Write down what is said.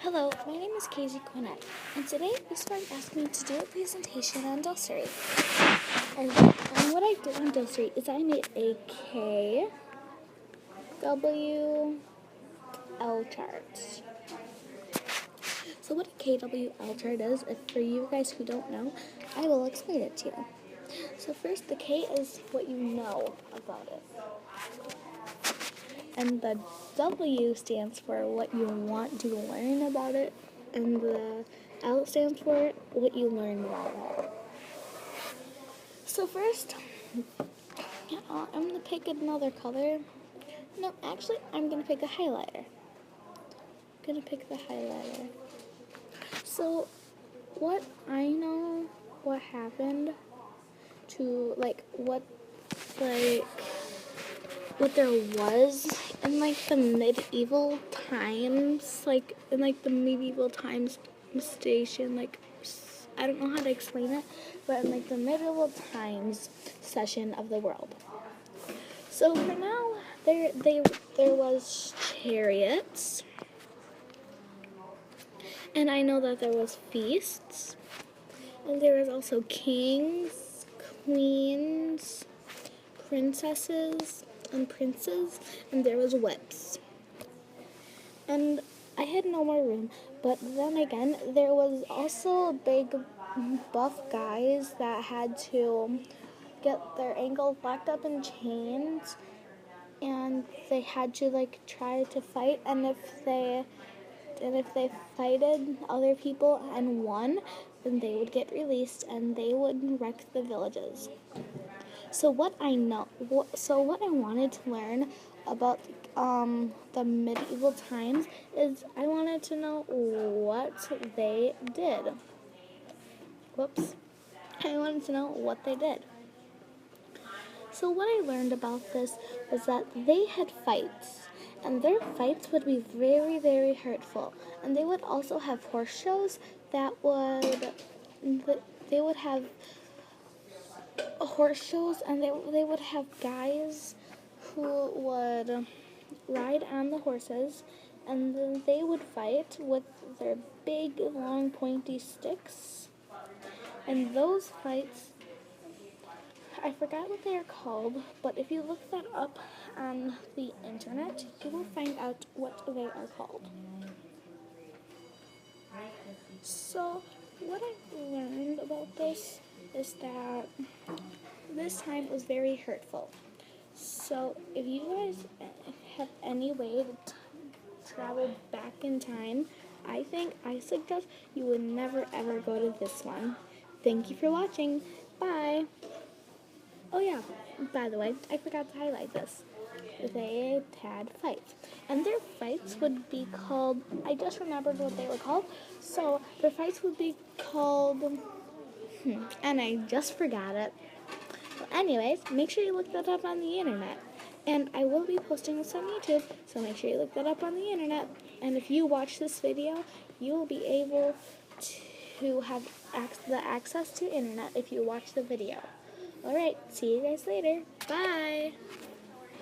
Hello, my name is Casey Quinnett, and today this one asked me to do a presentation on dosary. And what I did on dosary is I made a KWL chart. So what a KWL chart is, if for you guys who don't know, I will explain it to you. So first, the K is what you know about it. And the W stands for what you want to learn about it. And the L stands for what you learn about it. So first, I'm going to pick another color. No, actually, I'm going to pick a highlighter. I'm going to pick the highlighter. So what I know, what happened to, what there was in the medieval times, station, I don't know how to explain it, but in the medieval times session of the world. So for now, there was chariots, and I know that there was feasts, and there was also kings, queens, princesses, and princes, and there was whips. And I had no more room, but then again, there was also big buff guys that had to get their ankles locked up in chains, and they had to try to fight, and if they fighted other people and won, then they would get released and they would wreck the villages. So what I wanted to learn about the medieval times is I wanted to know what they did. I wanted to know what they did. So what I learned about this was that they had fights, and their fights would be very, very hurtful. And they would also have horse shows they would have horse shows, and they would have guys who would ride on the horses, and then they would fight with their big, long, pointy sticks. And those fights, I forgot what they are called, but if you look that up on the internet, you will find out what they are called. So, what I learned about this is that this time was very hurtful. So, if you guys have any way to travel back in time, I suggest you would never ever go to this one. Thank you for watching. Bye. Oh yeah, by the way, I forgot to highlight this. They had fights. And their fights would be called, I just remembered what they were called. So their fights would be called, and I just forgot it. Well, anyways, make sure you look that up on the internet. And I will be posting this on YouTube, so make sure you look that up on the internet. And if you watch this video, you will be able to have the access to internet if you watch the video. Alright, see you guys later. Bye!